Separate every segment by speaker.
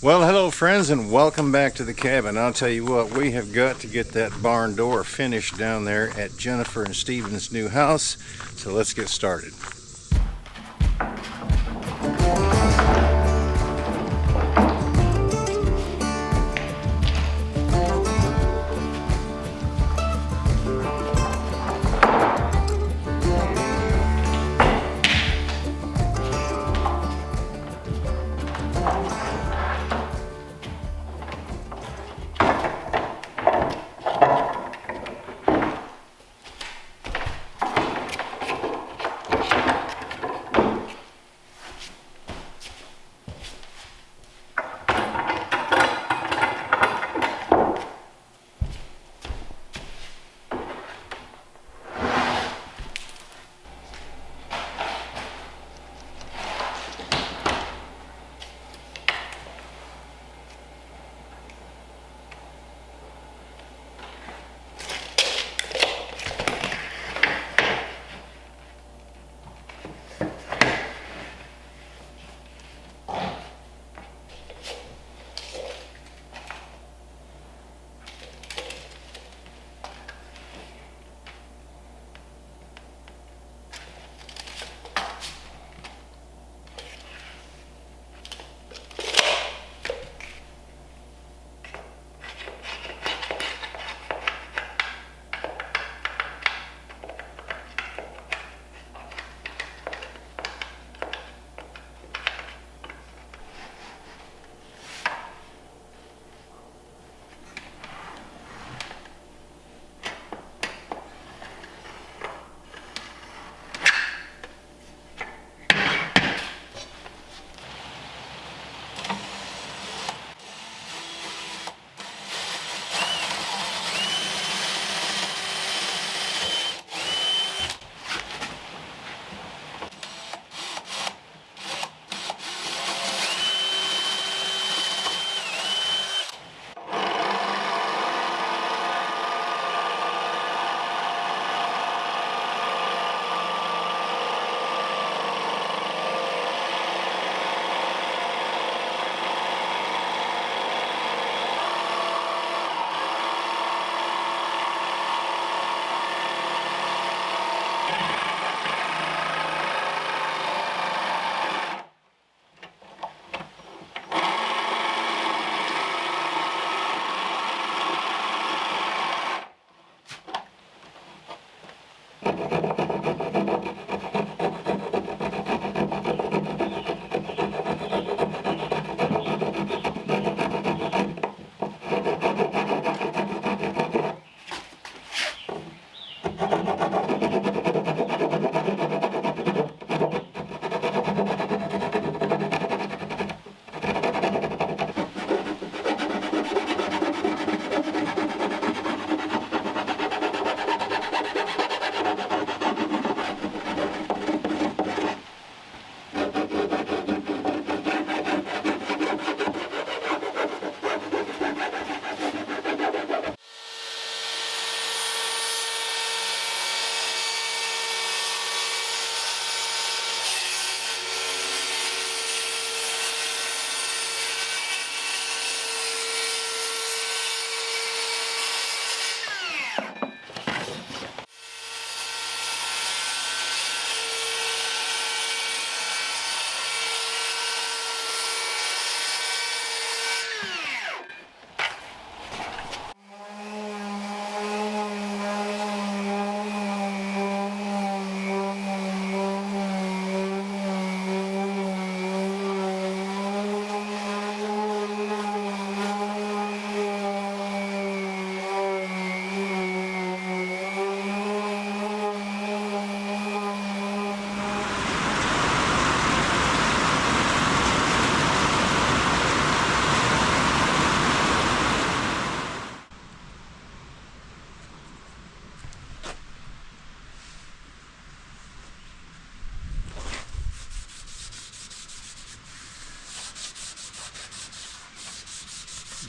Speaker 1: Well, hello friends, and welcome back to the cabin. I'll tell you what, we have got to get that barn door finished down there at Jennifer and Steven's new house. So let's get started.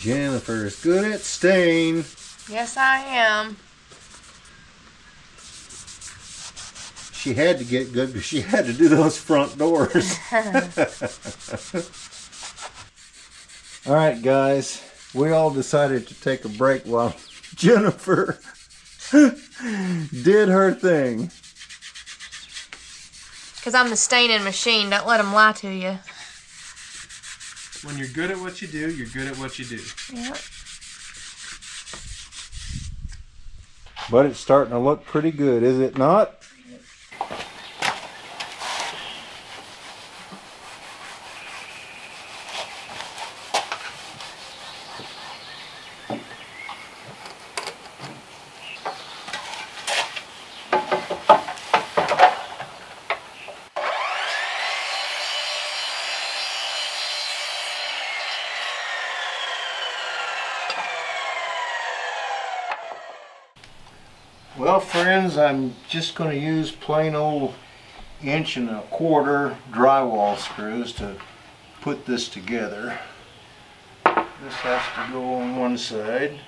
Speaker 1: Jennifer's good at staying.
Speaker 2: Yes, I am.
Speaker 1: She had to get good because she had to do those front doors. All right, guys, we all decided to take a break while Jennifer did her thing.
Speaker 2: Because I'm the staining machine. Don't let them lie to you.
Speaker 3: When you're good at what you do, you're good at what you do.
Speaker 2: Yep.
Speaker 1: But it's starting to look pretty good, is it not? Well, friends, I'm just going to use plain old 1¼ drywall screws to put this together. This has to go on one side,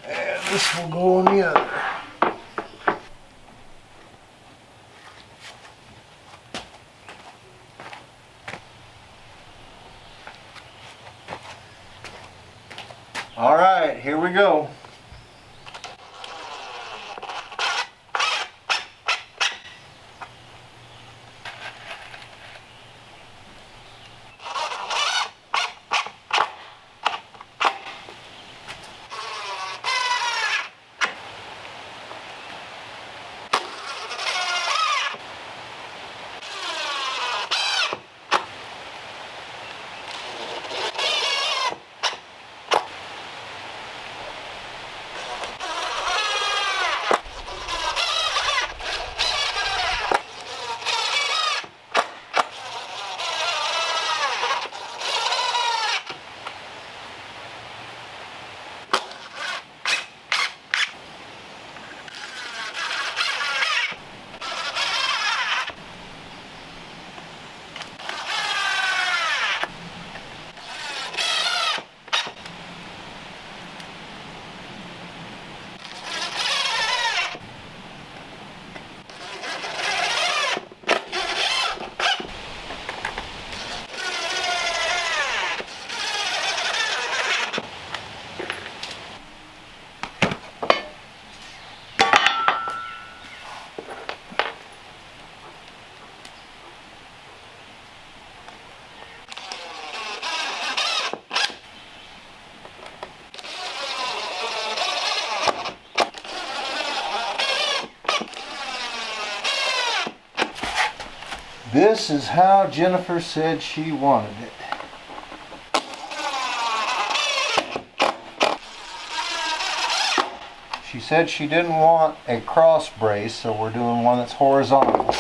Speaker 1: and this will go on the other. All right, here we go. This is how Jennifer said she wanted it. She said she didn't want a cross brace, so we're doing one that's horizontal.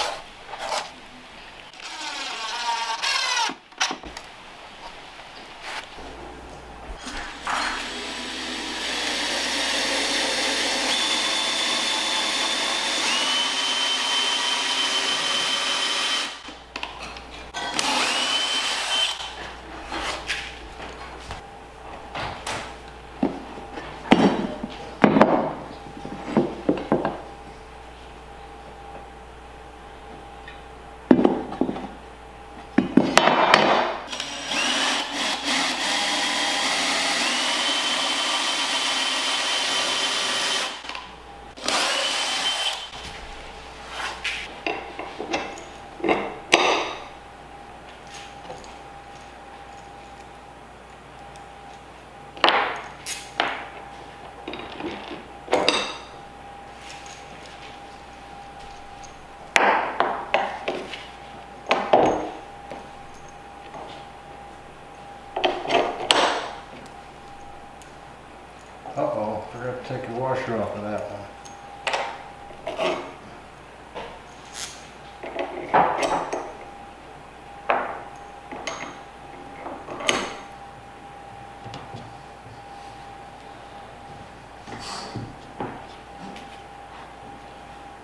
Speaker 1: Uh-oh, forgot to take the washer off of that one.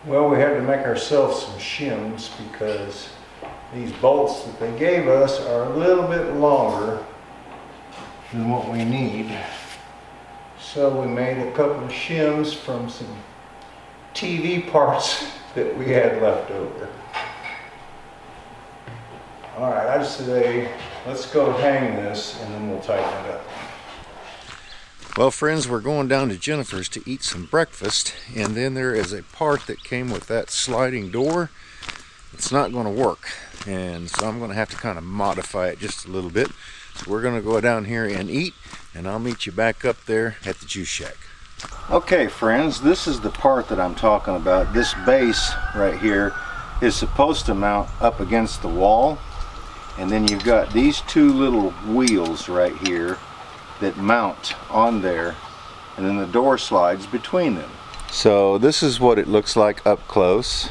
Speaker 1: Well, we had to make ourselves some shims because these bolts that they gave us are a little bit longer than what we need. So we made a couple of shims from some TV parts that we had left over. All right, I just say, let's go hang this and then we'll tighten it up.
Speaker 4: Well, friends, we're going down to Jennifer's to eat some breakfast, and then there is a part that came with that sliding door. It's not going to work, and so I'm going to have to kind of modify it just a little bit. So we're going to go down here and eat, and I'll meet you back up there at the juice shack. Okay, friends, this is the part that I'm talking about. This base right here is supposed to mount up against the wall, and then you've got these two little wheels right here that mount on there, and then the door slides between them. So this is what it looks like up close.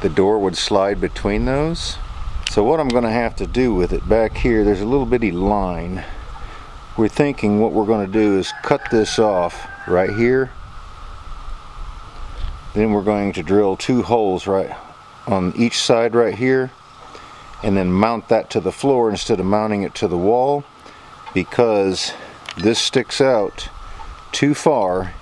Speaker 4: The door would slide between those. So what I'm going to have to do with it back here, there's a little bitty line. We're thinking what we're going to do is cut this off right here. Then we're going to drill 2 holes right on each side right here, and then mount that to the floor instead of mounting it to the wall, because this sticks out too far.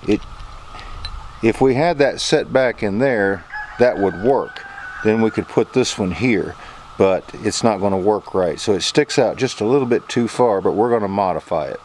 Speaker 4: If we had that set back in there, that would work. Then we could put this one here, but it's not going to work right. So it sticks out just a little bit too far, but we're going to modify it.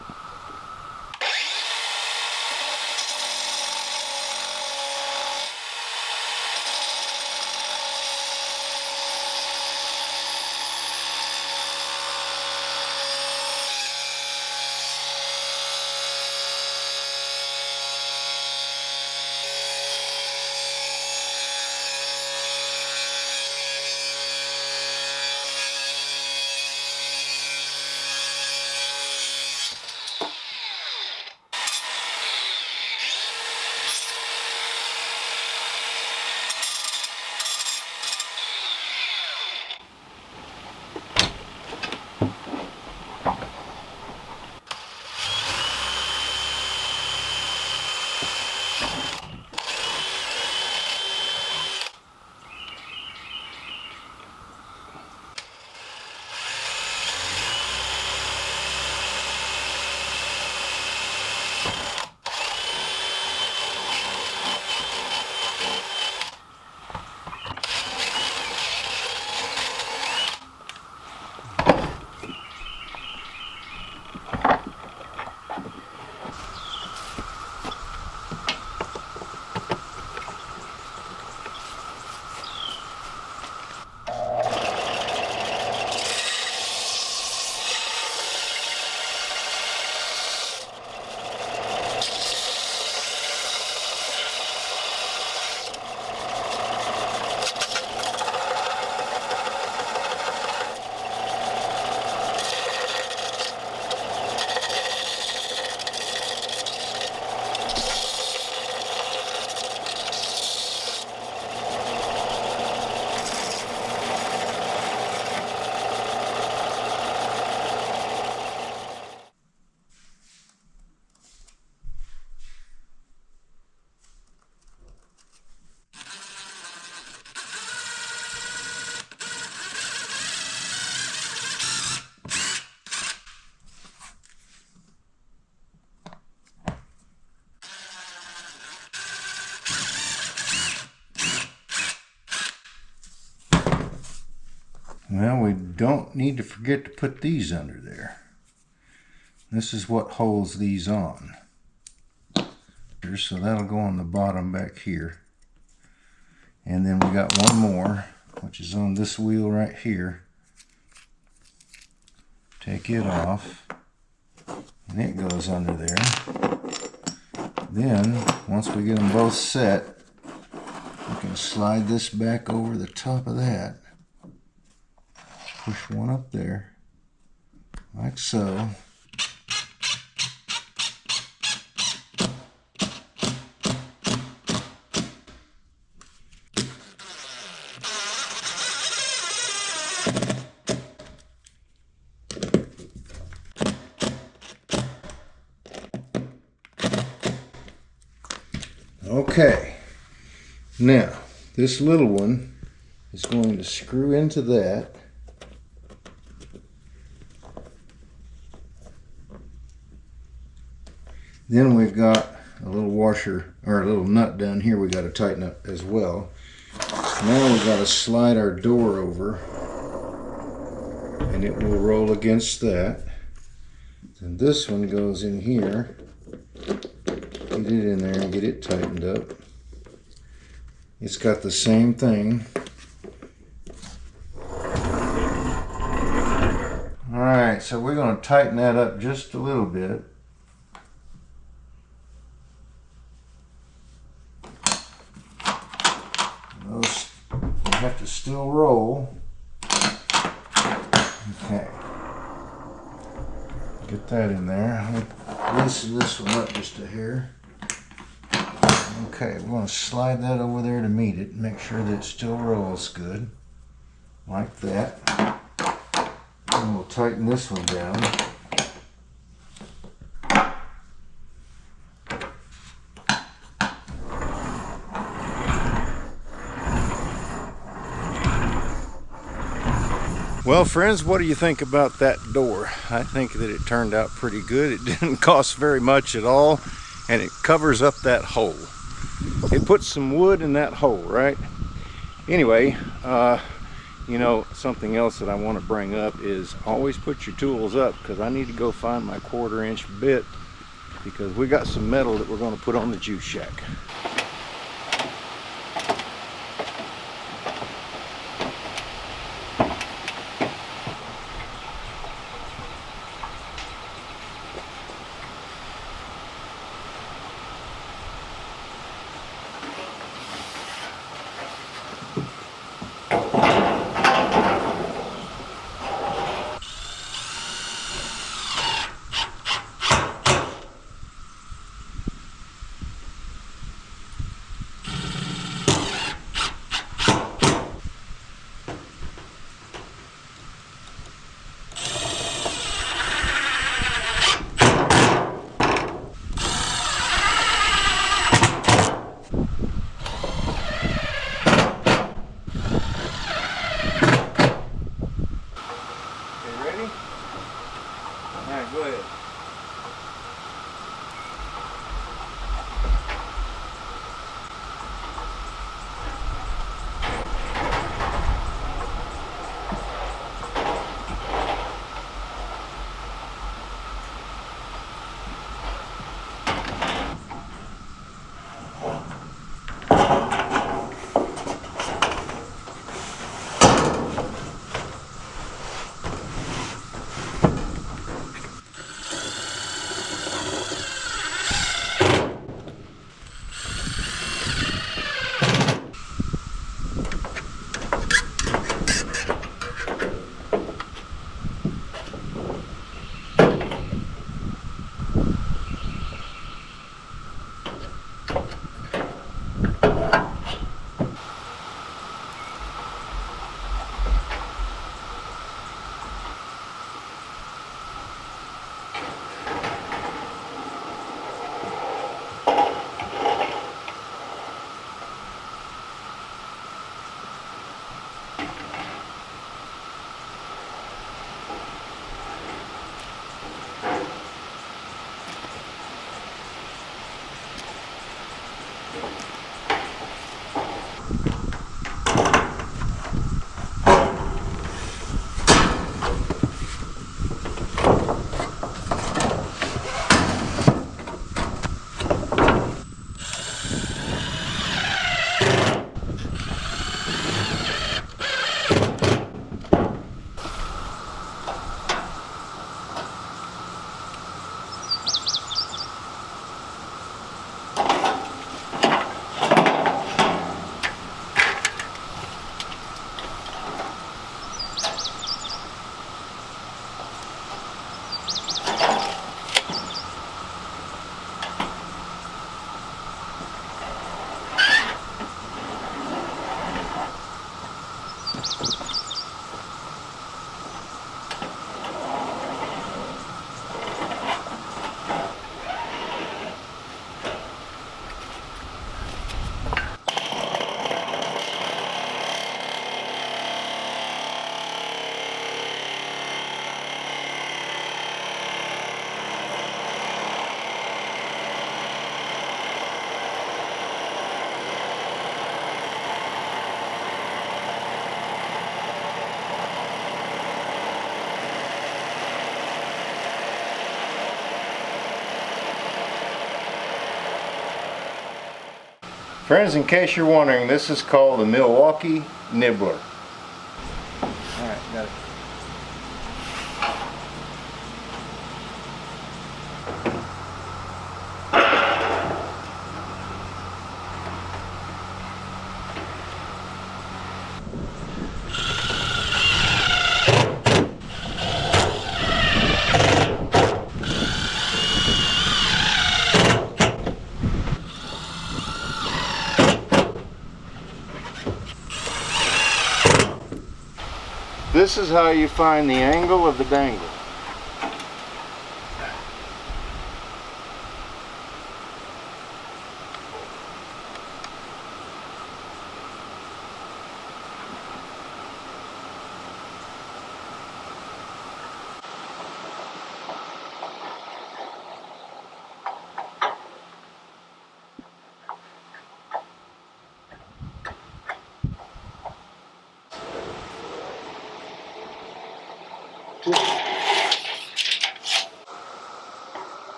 Speaker 4: Well, we don't need to forget to put these under there. This is what holds these on. So that'll go on the bottom back here. And then we got one more, which is on this wheel right here. Take it off, and it goes under there. Then, once we get them both set, we can slide this back over the top of that. Push one up there, like so. Okay, now this little one is going to screw into that. Then we've got a little washer, or a little nut down here we got to tighten up as well. Now we've got to slide our door over
Speaker 1: and it will roll against that. And this one goes in here. Get it in there and get it tightened up. It's got the same thing. Alright, so we're going to tighten that up just a little bit. Those have to still roll. Okay. Get that in there. Loosen this one up just a hair. Okay, we're going to slide that over there to meet it. Make sure that it still rolls good. Like that. And we'll tighten this one down.
Speaker 4: Well, friends, what do you think about that door? I think that it turned out pretty good. It didn't cost very much at all, and it covers up that hole. It puts some wood in that hole, right? Anyway, you know, something else that I want to bring up is always put your tools up, because I need to go find my 1/4 inch bit, because we got some metal that we're going to put on the juice shack. Go ahead.
Speaker 1: Friends, in case you're wondering, this is called the Milwaukee Nibbler.
Speaker 3: Alright, got it.
Speaker 1: This is how you find the angle of the dangle.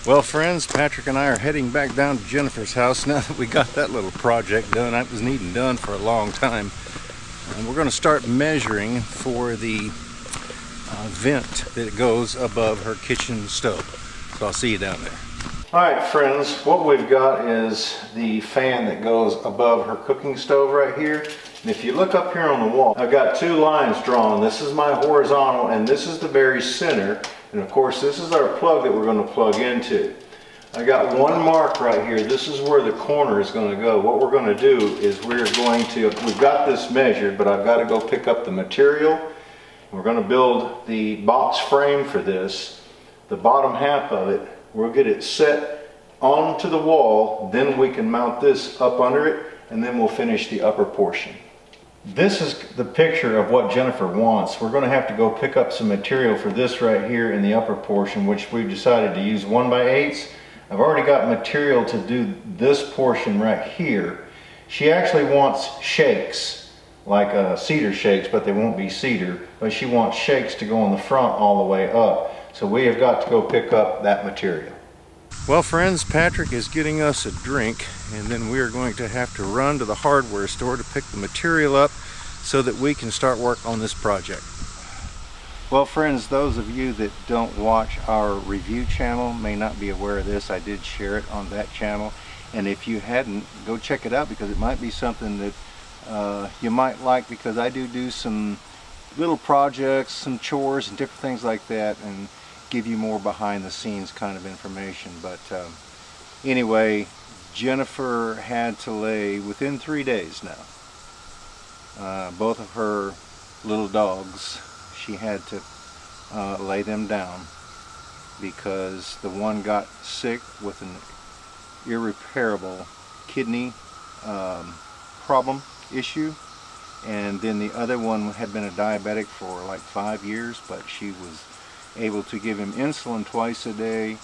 Speaker 4: Well friends, Patrick and I are heading back down to Jennifer's house now that we got that little project done. That was needing done for a long time. And we're going to start measuring for the vent that goes above her kitchen stove. So I'll see you down there.
Speaker 1: Alright friends, what we've got is the fan that goes above her cooking stove right here. And if you look up here on the wall, I've got two lines drawn. This is my horizontal and this is the very center. And of course this is our plug that we're going to plug into. I got one mark right here. This is where the corner is going to go. What we're going to do is we've got this measured, but I've got to go pick up the material. We're going to build the box frame for this. The bottom half of it, we'll get it set onto the wall, then we can mount this up under it, and then we'll finish the upper portion. This is the picture of what Jennifer wants. We're going to have to go pick up some material for this right here in the upper portion, which we've decided to use 1x8s. I've already got material to do this portion right here. She actually wants shakes, like cedar shakes, but they won't be cedar, but she wants shakes to go on the front all the way up. So we have got to go pick up that material.
Speaker 4: Well friends, Patrick is getting us a drink, and then we are going to have to run to the hardware store to pick the material up so that we can start work on this project. Well friends, those of you that don't watch our review channel may not be aware of this. I did share it on that channel, and if you hadn't, go check it out because it might be something that you might like, because I do some little projects, some chores and different things like that, and give you more behind the scenes kind of information. But anyway, Jennifer had to lay within 3 days now. Both of her little dogs, she had to lay them down because the one got sick with an irreparable kidney problem issue, and then the other one had been a diabetic for like 5 years, but she was able to give him insulin twice a day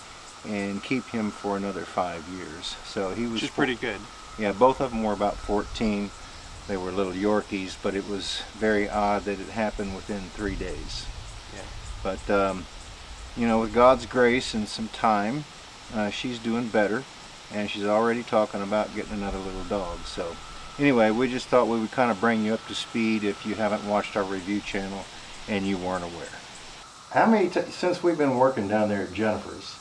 Speaker 4: and keep him for another 5 years. So he was,
Speaker 3: which is pretty good.
Speaker 4: Yeah, both of them were about 14. They were little Yorkies, but it was very odd that it happened within 3 days.
Speaker 3: Yeah.
Speaker 4: But you know, with God's grace and some time, she's doing better, and she's already talking about getting another little dog. So anyway, we just thought we would kind of bring you up to speed if you haven't watched our review channel and you weren't aware. How many, since we've been working down there at Jennifer's,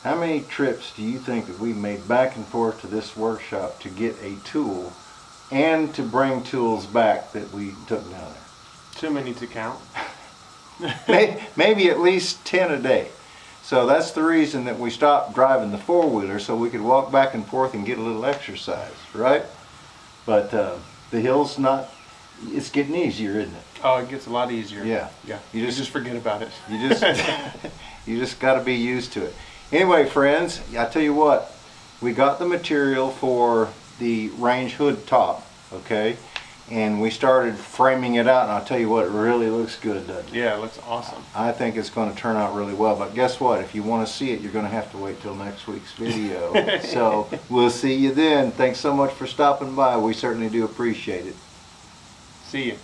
Speaker 4: how many trips do you think that we made back and forth to this workshop to get a tool and to bring tools back that we took down there?
Speaker 3: Too many to count.
Speaker 4: Maybe at least 10 a day. So that's the reason that we stopped driving the four-wheeler, so we could walk back and forth and get a little exercise, right? But the hill's not, it's getting easier, isn't it?
Speaker 3: Oh, it gets a lot easier.
Speaker 4: Yeah.
Speaker 3: Yeah.
Speaker 4: You
Speaker 3: You just forget about it.
Speaker 4: You just got to be used to it. Anyway, friends, I tell you what, we got the material for the range hood top, okay? And we started framing it out, and I'll tell you what, it really looks good, doesn't it?
Speaker 3: Yeah, it looks awesome.
Speaker 4: I think it's going to turn out really well, but guess what? If you want to see it, you're going to have to wait till next week's video. So we'll see you then. Thanks so much for stopping by. We certainly do appreciate it.
Speaker 3: See you.